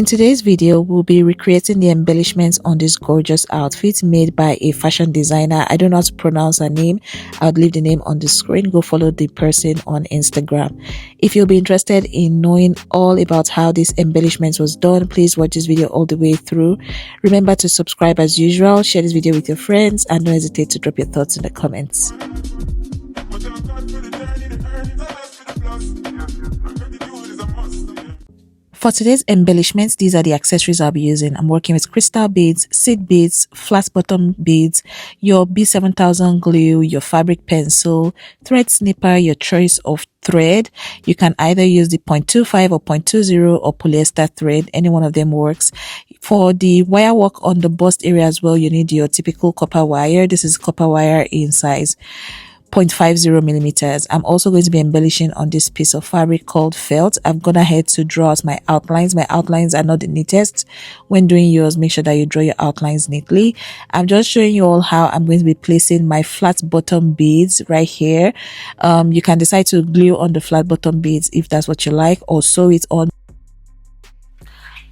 In today's video, we'll be recreating the embellishments on this gorgeous outfit made by a fashion designer. I don't know how to pronounce her name. I'll leave the name on the screen. Go follow the person on Instagram. If you'll be interested in knowing all about how this embellishment was done, please watch this video all the way through. Remember to subscribe as usual, share this video with your friends, and don't hesitate to drop your thoughts in the comments. For today's embellishments, these are the accessories I'll be using. I'm working with crystal beads, seed beads, flat bottom beads, your B7000 glue, your fabric pencil, thread snipper, your choice of thread. You can either use the 0.25 or 0.20 or polyester thread. Any one of them works. For the wire work on the bust area as well, you need your typical copper wire. This is copper wire in size 0.50 millimeters. I'm also going to be embellishing on this piece of fabric called felt. I've gone ahead to draw out my outlines. My outlines are not the neatest. When doing yours, make sure that you draw your outlines neatly. I'm just showing you all how I'm going to be placing my flat bottom beads right here. You can decide to glue on the flat bottom beads if that's what you like, or sew it on.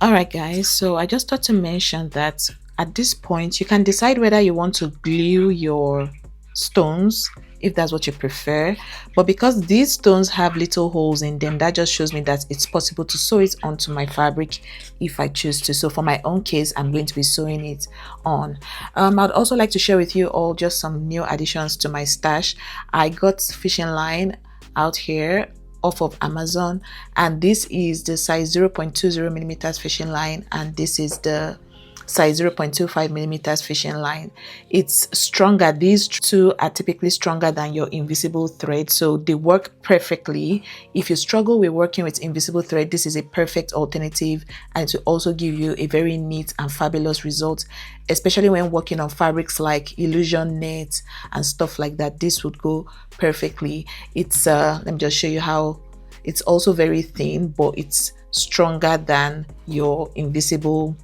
Alright guys, so I just thought to mention that at this point you can decide whether you want to glue your stones if that's what you prefer, but because these stones have little holes in them, that just shows me that it's possible to sew it onto my fabric if I choose to. So for my own case, I'm going to be sewing it on. I'd also like to share with you all just some new additions to my stash. I got fishing line out here off of Amazon, and this is the size 0.20 millimeters fishing line, and this is the size 0.25 millimeters fishing line. It's stronger. These two are typically stronger than your invisible thread, so they work perfectly. If you struggle with working with invisible thread, this is a perfect alternative, and to also give you a very neat and fabulous result, especially when working on fabrics like illusion net and stuff like that. This would go perfectly. It's let me just show you how. It's also very thin, but it's stronger than your invisible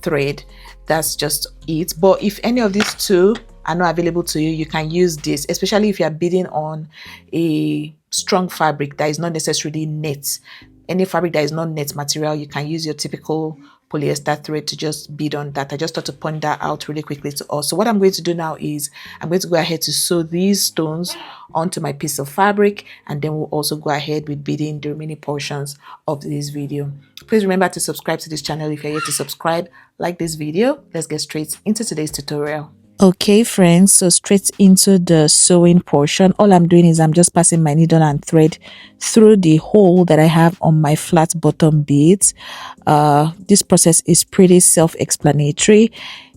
thread. That's just it. But if any of these two are not available to you, you can use this, especially if you are bidding on a strong fabric that is not necessarily net. Any fabric that is not net material, you can use your typical polyester thread to just bead on that. I just thought to point that out really quickly to us. So what I'm going to do now is I'm going to go ahead to sew these stones onto my piece of fabric, and then we'll also go ahead with beading the remaining portions of this video. Please remember to subscribe to this channel if you're yet to subscribe. Like this video. Let's get straight into today's tutorial. Okay friends, so straight into the sewing portion. All I'm doing is I'm just passing my needle and thread through the hole that I have on my flat bottom beads. This process is pretty self-explanatory.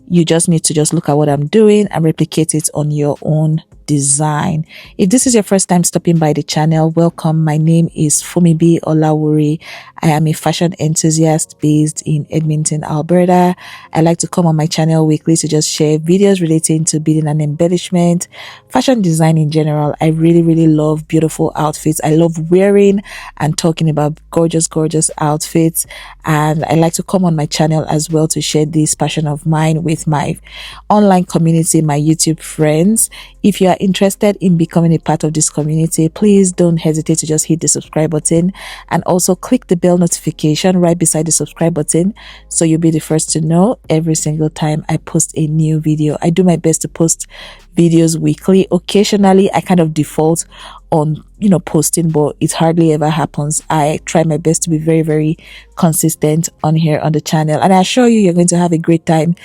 You just need to just look at what I'm doing and replicate it on your own design. If this is your first time stopping by the channel, welcome. My name is Funmibi Olawore. I am a fashion enthusiast based in Edmonton, Alberta. I like to come on my channel weekly to just share videos relating to beading and embellishment, fashion design in general. I really love beautiful outfits. I love wearing and talking about gorgeous outfits, and I like to come on my channel as well to share this passion of mine with my online community, my YouTube friends. If you are interested in becoming a part of this community, please don't hesitate to just hit the subscribe button and also click the bell notification right beside the subscribe button, so you'll be the first to know every single time I post a new video. I do my best to post videos weekly. Occasionally I kind of default on posting, but it hardly ever happens. I try my best to be very consistent on here on the channel, and I assure you, you're going to have a great time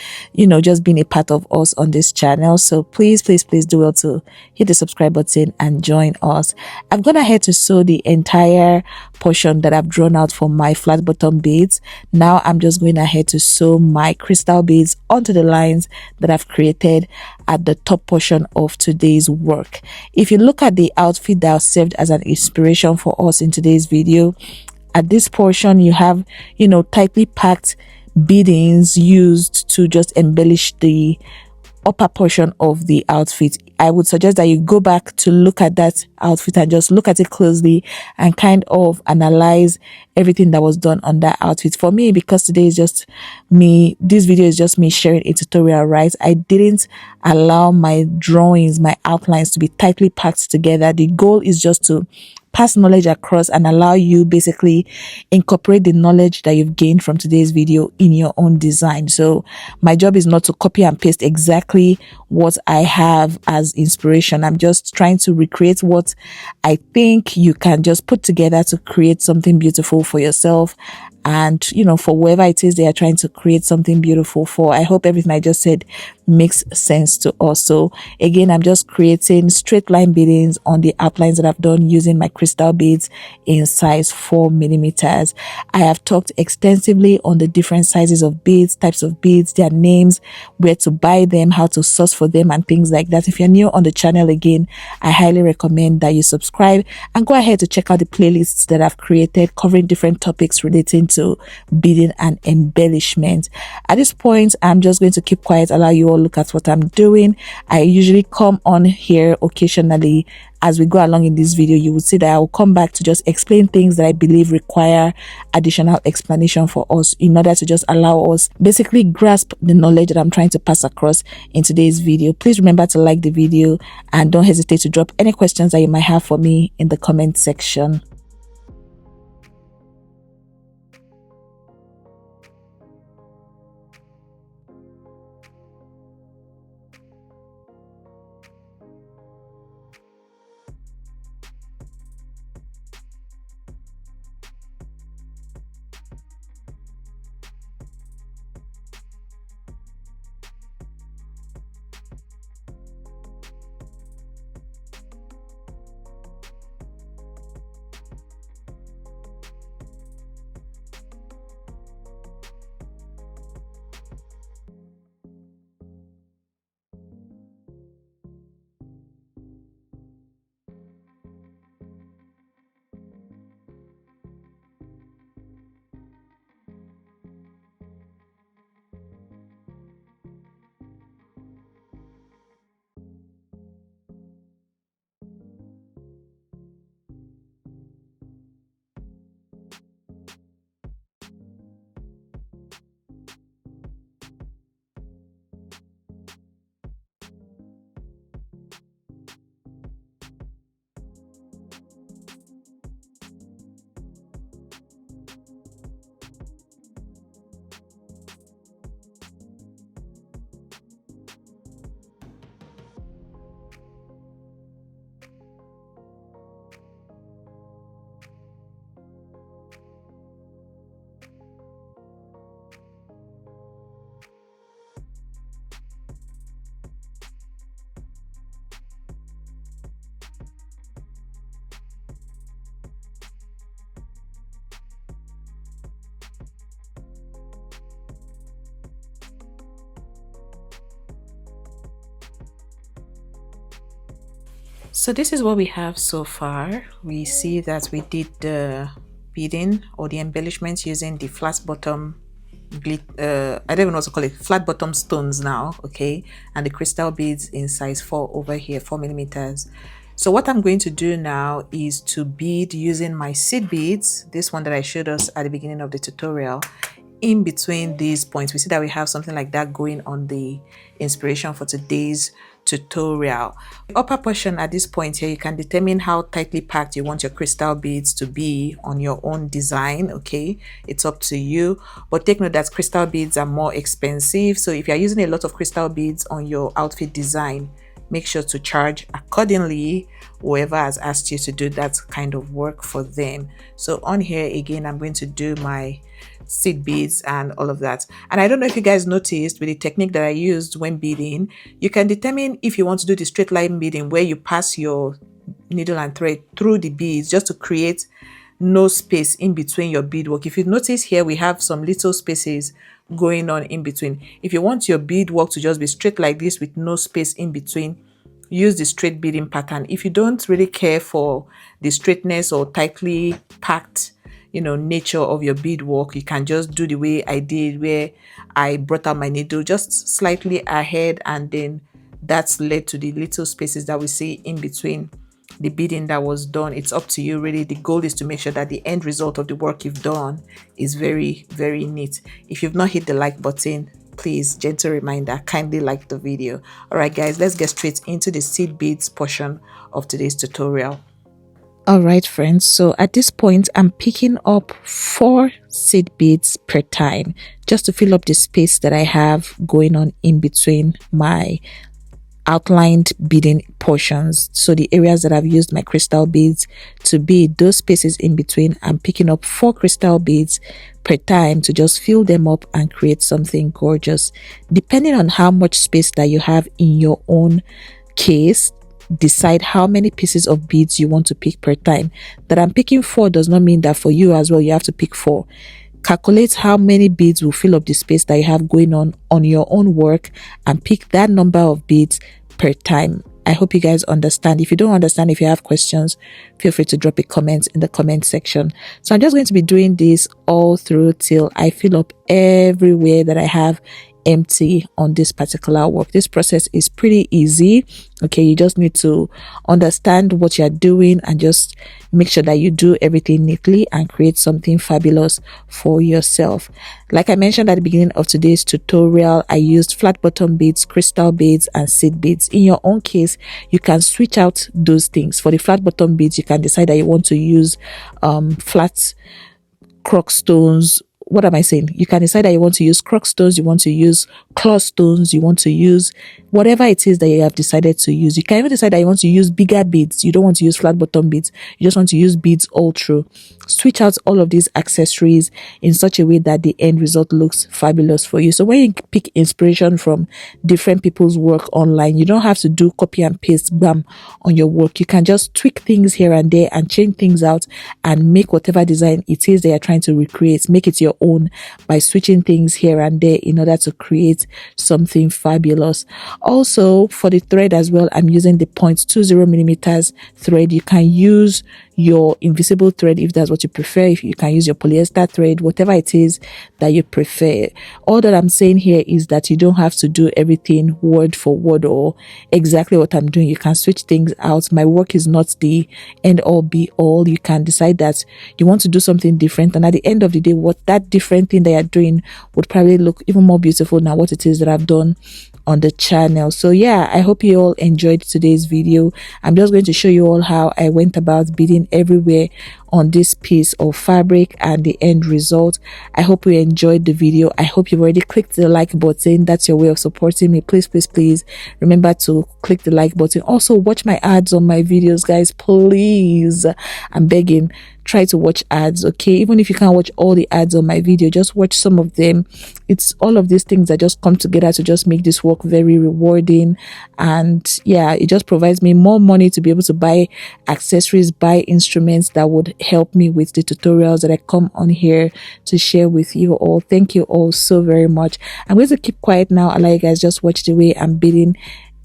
just being a part of us on this channel. So please do well to hit the subscribe button and join us. I've gone ahead to sew the entire portion that I've drawn out for my flat bottom beads. Now I'm just going ahead to sew my crystal beads onto the lines that I've created at the top portion of today's work. If you look at the outfit that served as an inspiration for us in today's video, at this portion you have tightly packed beadings used to just embellish the upper portion of the outfit. I would suggest that you go back to look at that outfit and just look at it closely and kind of analyze everything that was done on that outfit. For me, because today is just me, this video is just me sharing a tutorial, right? I didn't allow my drawings, my outlines to be tightly packed together. The goal is just to pass knowledge across and allow you basically incorporate the knowledge that you've gained from today's video in your own design. So my job is not to copy and paste exactly what I have as inspiration. I'm just trying to recreate what I think you can just put together to create something beautiful for yourself, and for whoever it is they are trying to create something beautiful for. I hope everything I just said makes sense to us. So again, I'm just creating straight line beadings on the outlines that I've done using my crystal beads in size 4 millimeters. I have talked extensively on the different sizes of beads, types of beads, their names, where to buy them, how to source for them, and things like that. If you're new on the channel, again, I highly recommend that you subscribe and go ahead to check out the playlists that I've created covering different topics relating to beading and embellishment. At this point, I'm just going to keep quiet, allow you all look at what I'm doing. I usually come on here occasionally. As we go along in this video, you will see that I will come back to just explain things that I believe require additional explanation for us in order to just allow us basically grasp the knowledge that I'm trying to pass across in today's video. Please remember to like the video and don't hesitate to drop any questions that you might have for me in the comment section. So this is what we have so far. We see that we did the beading or the embellishments using the flat bottom I don't even know what to call it, flat bottom stones now, okay, and the crystal beads in size 4 over here, 4 millimeters. So what I'm going to do now is to bead using my seed beads, this one that I showed us at the beginning of the tutorial. In between these points, we see that we have something like that going on the inspiration for today's tutorial. The upper portion at this point here, you can determine how tightly packed you want your crystal beads to be on your own design, okay, it's up to you. But take note that crystal beads are more expensive, so if you're using a lot of crystal beads on your outfit design, make sure to charge accordingly. Whoever has asked you to do that kind of work for them. So on here again, I'm going to do my seed beads and all of that. And I don't know if you guys noticed with the technique that I used when beading, you can determine if you want to do the straight line beading where you pass your needle and thread through the beads just to create no space in between your beadwork. If you notice here, we have some little spaces going on in between. If you want your beadwork to just be straight like this with no space in between, use the straight beading pattern. If you don't really care for the straightness or tightly packed nature of your beadwork, you can just do the way I did, where I brought out my needle just slightly ahead, and then that's led to the little spaces that we see in between the beading that was done. It's up to you really. The goal is to make sure that the end result of the work you've done is very, very neat. If you've not hit the like button, please, gentle reminder, kindly like the video. All right guys, let's get straight into the seed beads portion of today's tutorial. All right, friends. So at this point, I'm picking up 4 seed beads per time just to fill up the space that I have going on in between my outlined beading portions. So the areas that I've used my crystal beads to bead, those spaces in between, I'm picking up 4 crystal beads per time to just fill them up and create something gorgeous. Depending on how much space that you have in your own case, decide how many pieces of beads you want to pick per time. That I'm picking 4 does not mean that for you as well you have to pick 4. Calculate how many beads will fill up the space that you have going on your own work and pick that number of beads per time. I hope you guys understand. If you don't understand, if you have questions, feel free to drop a comment in the comment section. So I'm just going to be doing this all through till I fill up everywhere that I have empty on this particular work. This process is pretty easy. Okay, you just need to understand what you're doing and just make sure that you do everything neatly and create something fabulous for yourself. Like I mentioned at the beginning of today's tutorial, I used flat bottom beads, crystal beads, and seed beads. In your own case, you can switch out those things. For the flat bottom beads, you can decide that you want to use flat croc stones. What am I saying? You can decide that you want to use croc stones, you want to use claw stones, you want to use whatever it is that you have decided to use. You can even decide that you want to use bigger beads. You don't want to use flat bottom beads. You just want to use beads all through. Switch out all of these accessories in such a way that the end result looks fabulous for you. So when you pick inspiration from different people's work online, you don't have to do copy and paste bam on your work. You can just tweak things here and there and change things out and make whatever design it is that you're trying to recreate, make it your own by switching things here and there in order to create something fabulous. Also, for the thread as well, I'm using the 0.20 millimeters thread. You can use your invisible thread if that's what you prefer. If you can use your polyester thread, whatever it is that you prefer. All that I'm saying here is that you don't have to do everything word for word or exactly what I'm doing. You can switch things out. My work is not the end all be all. You can decide that you want to do something different, and at the end of the day, what that different thing that you're doing would probably look even more beautiful than what it is that I've done on the channel. So yeah, I hope you all enjoyed today's video. I'm just going to show you all how I went about beading everywhere on this piece of fabric and the end result. I hope you enjoyed the video. I hope you've already clicked the like button. That's your way of supporting me. Please remember to click the like button. Also watch my ads on my videos, guys. Please, I'm begging, try to watch ads. Okay, even if you can't watch all the ads on my video, just watch some of them. It's all of these things that just come together to just make this work very rewarding, and yeah, it just provides me more money to be able to buy accessories, buy instruments that would help me with the tutorials that I come on here to share with you all. Thank you all so very much. I'm going to keep quiet now. I'll let you guys just watch the way I'm beading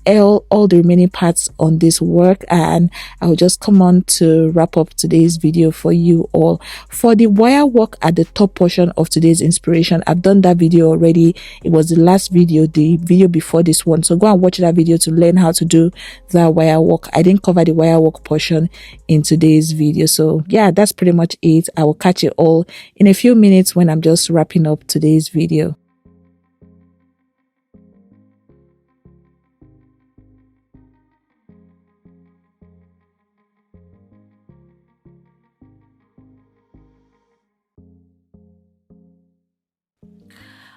all the remaining parts on this work, and I'll just come on to wrap up today's video for you all. For the wire work at the top portion of today's inspiration, I've done that video already. It was the last video, the video before this one, so go and watch that video to learn how to do that wire work. I didn't cover the wire work portion in today's video. So yeah, that's pretty much it. I will catch you all in a few minutes when I'm just wrapping up today's video.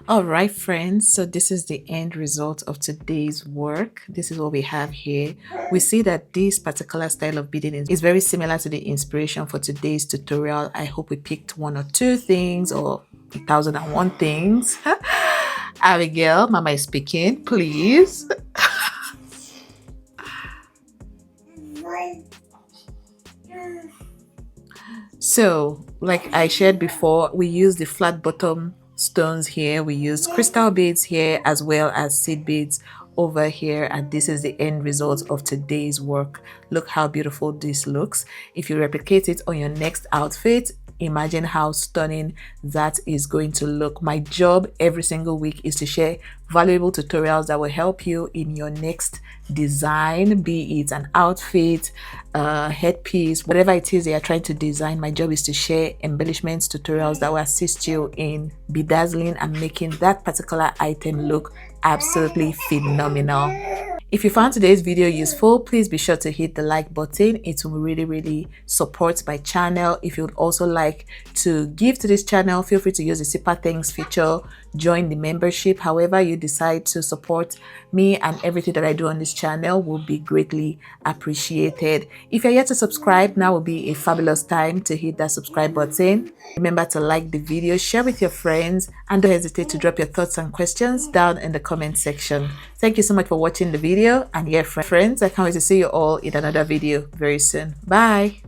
All right, friends, so this is the end result of today's work. This is what we have here. We see that this particular style of beading is very similar to the inspiration for today's tutorial. I hope we picked 1 or 2 things or 1001 things. Abigail, Mama is speaking, please. So, like I shared before, we use the flat bottom stones here. We use crystal beads here as well as seed beads over here, and this is the end result of today's work. Look how beautiful this looks. If you replicate it on your next outfit, imagine how stunning that is going to look. My job every single week is to share valuable tutorials that will help you in your next design, be it an outfit, headpiece, whatever it is that you're trying to design. My job is to share embellishments, tutorials that will assist you in bedazzling and making that particular item look absolutely phenomenal. If you found today's video useful, please be sure to hit the like button. It will really support my channel. If you would also like to give to this channel, feel free to use the super thanks feature, join the membership. However you decide to support me and everything that I do on this channel will be greatly appreciated. If you're yet to subscribe, now will be a fabulous time to hit that subscribe button. Remember to like the video, share with your friends, and don't hesitate to drop your thoughts and questions down in the comment section. Thank you so much for watching the video, and yeah, friends, I can't wait to see you all in another video very soon. Bye.